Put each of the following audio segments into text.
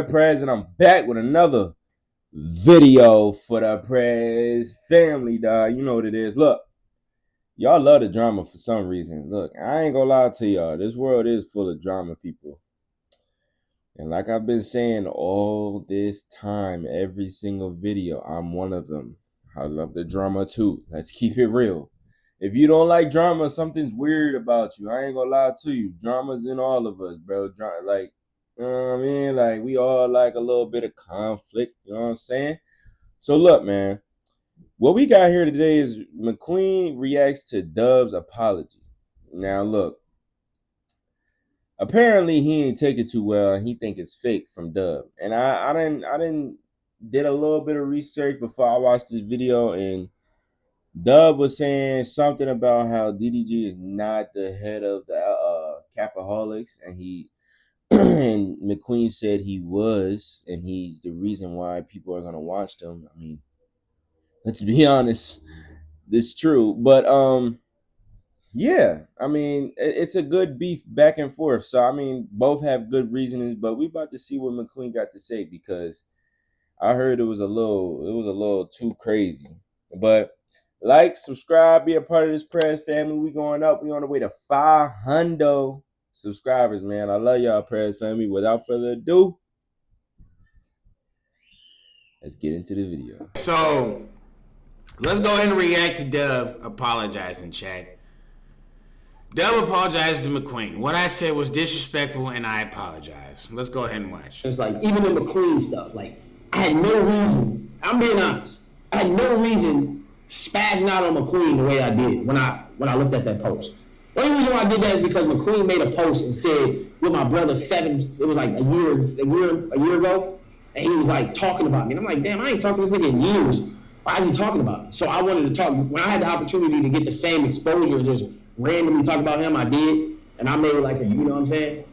boy Prez, and I'm back with another video for the Prez family, dog. You know what it is. Look, y'all love the drama for some reason. Look, I ain't gonna lie to y'all. This world is full of drama, people. And like I've been saying all this time, every single video, I'm one of them. I love the drama too. Let's keep it real. If you don't like drama, something's weird about you. I ain't gonna lie to you. Drama's in all of us, bro. Like, you know what I mean? Like, we all like a little bit of conflict. You know what I'm saying? So look, man. What we got here today is Mcqueen reacts to Dub's apology. Now look. Apparently he ain't take it too well, and he think it's fake from Dub. And I didn't did a little bit of research before I watched this video, and Dub was saying something about how DDG is not the head of the Capaholics, and he and Mcqueen said he was, and he's the reason why people are gonna watch them. I mean, let's be honest, this is true. But yeah, I mean, it's a good beef back and forth. So I mean, both have good reasonings, but we about to see what Mcqueen got to say, because I heard it was a little too crazy. But like, subscribe, be a part of this Prez family. We going up. We on the way to 500 subscribers, man. I love y'all, Prez family. Without further ado, let's get into the video. So let's go ahead and react to Dub apologizing, chat. Dub apologized to Mcqueen. What I said was disrespectful, and I apologize. Let's go ahead and watch. It's like, even the Mcqueen stuff, like, I had no reason, I'm being honest, I had no reason spazzing out on Mcqueen the way I did when I looked at that post. The only reason why I did that is because Mcqueen made a post and said, with my brother it was like a year ago, and he was like talking about me. And I'm like, damn, I ain't talked to this nigga in years. Why is he talking about me? So I wanted to talk. When I had the opportunity to get the same exposure, just randomly talk about him, I did. And I made like a, you know what I'm saying?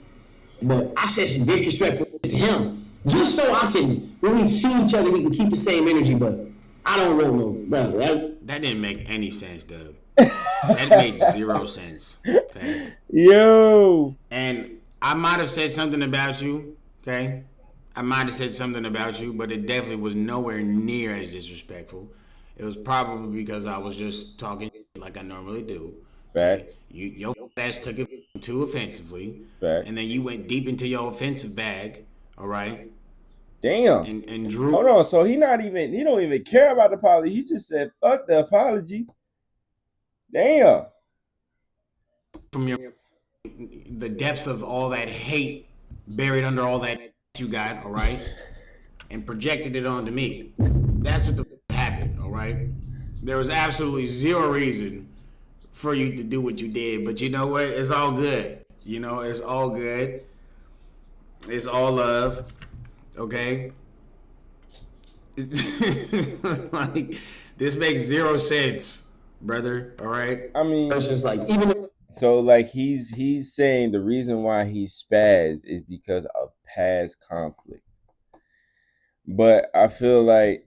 But I said some disrespectful to him, just so I can, when we see each other, we can keep the same energy. But I don't want no brother. That didn't make any sense, Dub. That made 0 sense. Okay. Yo. And I might have said something about you, okay? I might have said something about you, but it definitely was nowhere near as disrespectful. It was probably because I was just talking like I normally do. Facts. Your ass took it too offensively. Facts. And then you went deep into your offensive bag, all right? Damn. And Drew. Hold on. So he don't even care about the apology. He just said, fuck the apology. Damn. From the depths of all that hate buried under all that you got, all right? And projected it onto me. That's what happened, all right? There was absolutely 0 reason for you to do what you did, but you know what? It's all good. You know, it's all good. It's all love, okay? Like, this makes 0 sense, brother, all right? I mean, It's just like, even so like he's saying the reason why he spazzed is because of past conflict. But I feel like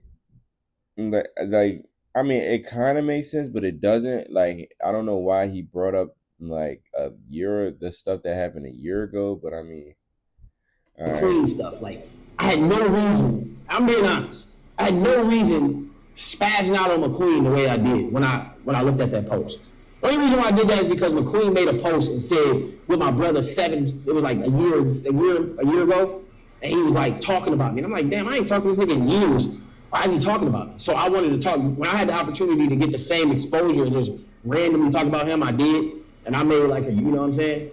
I mean, it kind of makes sense, but it doesn't. Like, I don't know why he brought up like the stuff that happened a year ago, but I mean, Mcqueen stuff, like, I had no reason, I'm being honest, I had no reason spazzing out on Mcqueen the way I did when I looked at that post. The only reason why I did that is because Mcqueen made a post and said, with my brother it was like a year ago, and he was like talking about me. And I'm like, damn, I ain't talked to this nigga in years. Why is he talking about me? So I wanted to talk. When I had the opportunity to get the same exposure and just randomly talk about him, I did. And I made like a, you know what I'm saying?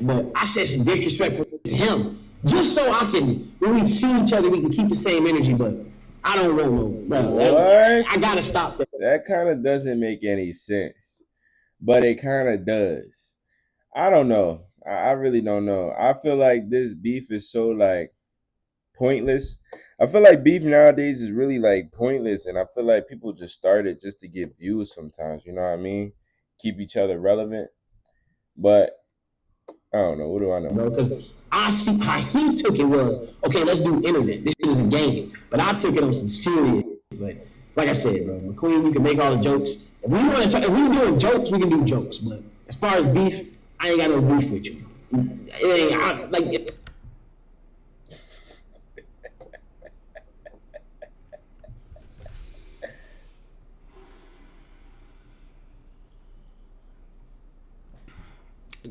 But I said some disrespectful to him, just so I can, when we see each other, we can keep the same energy. But I don't want no brother. I gotta stop that. That kind of doesn't make any sense, but it kind of does. I don't know. I really don't know. I feel like this beef is so like pointless. I feel like beef nowadays is really like pointless, and I feel like people just started just to get views sometimes, you know what I mean? Keep each other relevant. But I don't know. What do I know? Bro, because I see how he took it was, okay, let's do internet. This is a game. But I took it on some serious. But like I said, bro, Mcqueen, you can make all the jokes. If we're doing jokes, we can do jokes. But as far as beef, I ain't got no beef with you. It ain't,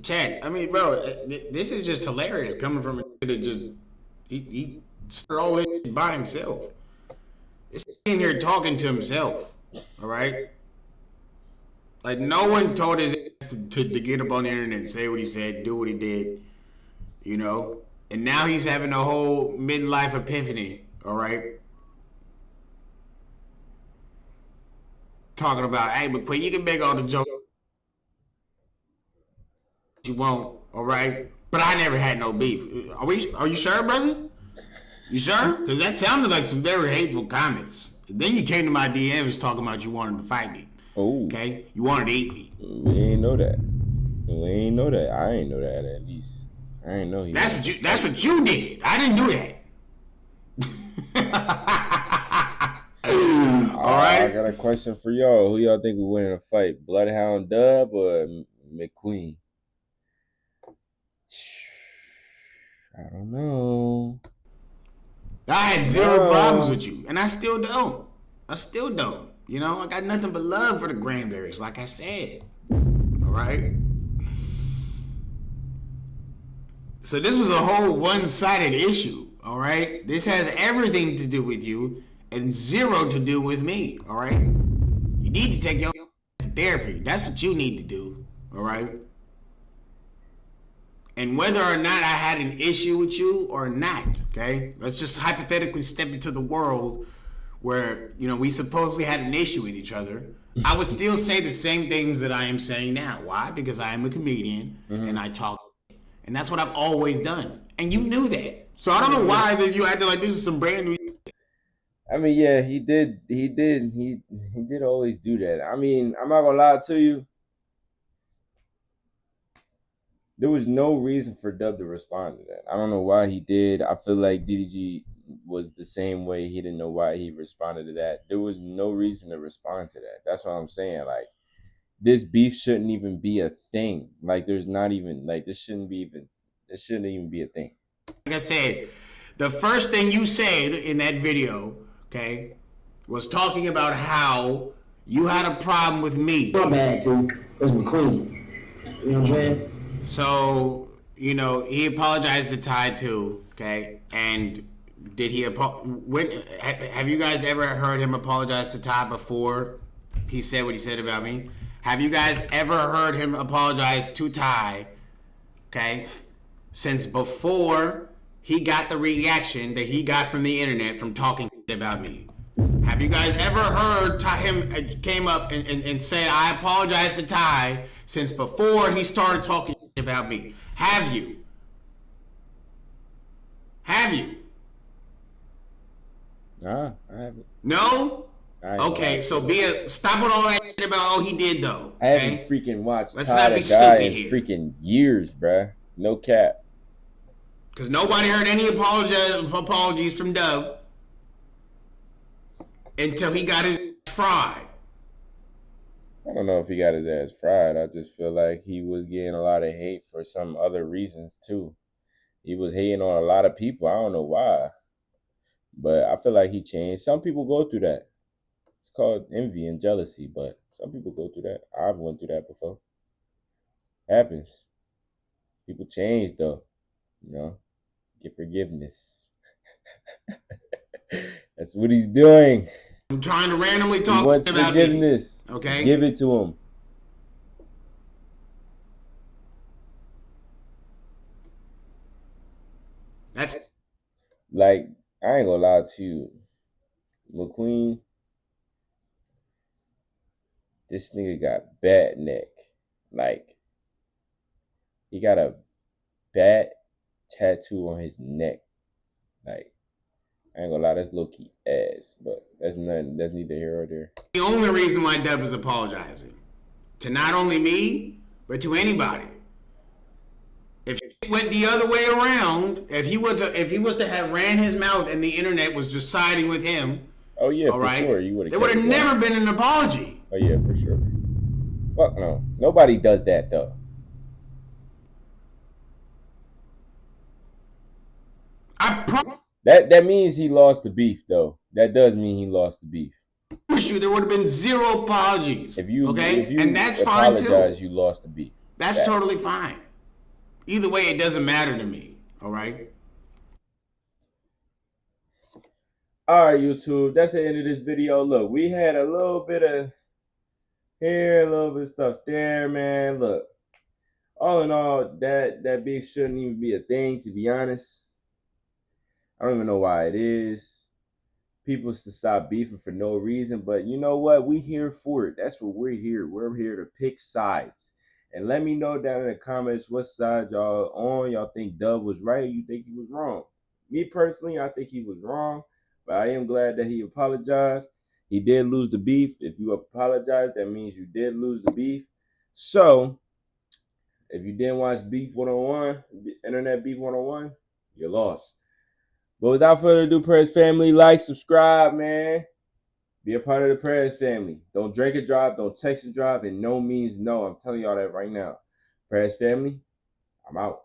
Chad, I mean, bro, this is just hilarious coming from a nigga that just he started all this shit by himself. This in here talking to himself. All right, like no one told his ass to get up on the internet, say what he said, do what he did, you know. And now he's having a whole midlife epiphany. All right, talking about, hey, Mcqueen, you can make all the jokes you want, all right? But I never had no beef. Are you sure, brother? You sure? Because that sounded like some very hateful comments. Then you came to my DMs talking about you wanted to fight me. Oh, okay? You wanted to eat me. We ain't know that. We ain't know that. I ain't know that at least. I ain't know he. That's what you did. I didn't do that. All right. I got a question for y'all. Who y'all think will win in a fight? Bloodhound Dub or Mcqueen? I don't know. I had zero problems with you, and I still don't. You know, I got nothing but love for the Granberries, like I said. All right. So this was a whole one-sided issue. All right. This has everything to do with you and zero to do with me. All right. You need to take your to therapy. That's what you need to do. All right. And whether or not I had an issue with you or not, okay, let's just hypothetically step into the world where, you know, we supposedly had an issue with each other. I would still say the same things that I am saying now. Why? Because I am a comedian and I talk, and that's what I've always done. And you knew that. So I don't know why that you acted like this is some brand new. I mean, yeah, he did always do that. I mean, I'm not gonna lie to you. There was no reason for Dub to respond to that. I don't know why he did. I feel like DDG was the same way. He didn't know why he responded to that. There was no reason to respond to that. That's what I'm saying. Like, this beef shouldn't even be a thing. Like, there's not even, like, this shouldn't even be a thing. Like I said, the first thing you said in that video, okay, was talking about how you had a problem with me. My bad, too. It was Mcqueen. You know what I'm saying? So, you know, he apologized to Ty too, okay? And did he have you guys ever heard him apologize to Ty before he said what he said about me? Have you guys ever heard him apologize to Ty, okay, since before he got the reaction that he got from the internet from talking about me? Have you guys ever heard him came up and said, I apologize to Ty since before he started talking about me? Have you? Nah, I haven't. No? Okay, so stop with all that shit about, oh, he did though. I haven't freaking watched Let's Ty not be the guy in stupid here. freaking years, bruh. No cap. Because nobody heard any apologies from Dub until he got his fried. I don't know if he got his ass fried. I just feel like he was getting a lot of hate for some other reasons too. He was hating on a lot of people. I don't know why. But I feel like he changed. Some people go through that. It's called envy and jealousy, but some people go through that. I've went through that before. Happens. People change though. You know? Get forgiveness. That's what he's doing. I'm trying to randomly talk he wants about forgiveness. Me. Okay? Give it to him. That's like, I ain't gonna lie to you. Mcqueen, this nigga got bat neck. Like, he got a bat tattoo on his neck. Like, I ain't gonna lie, that's low-key ass, but that's neither here or there. The only reason why Dub is apologizing to not only me, but to anybody. If it went the other way around, if he was to have ran his mouth and the internet was just siding with him, oh yeah, for sure, you would have. There would have never been an apology. Oh yeah, for sure. Fuck no, nobody does that though. That means he lost the beef though. That does mean he lost the beef. I promise you, there would have been zero apologies. If you and that's fine too. You lost the beef. That's totally fine. Either way, it doesn't matter to me. All right. All right, YouTube. That's the end of this video. Look, we had a little bit of here, a little bit of stuff there, man. Look, all in all, that beef shouldn't even be a thing, to be honest. I don't even know why it is. People to stop beefing for no reason, but you know what? We here for it. That's what we're here. We're here to pick sides. And let me know down in the comments what side y'all on. Y'all think Dub was right, or you think he was wrong? Me personally, I think he was wrong, but I am glad that he apologized. He did lose the beef. If you apologize, that means you did lose the beef. So if you didn't watch Beef 101, Internet Beef 101, you lost. But without further ado, Prez family, like, subscribe, man. Be a part of the Prez family. Don't drink and drive. Don't text and drive. And no means no. I'm telling y'all that right now. Prez family, I'm out.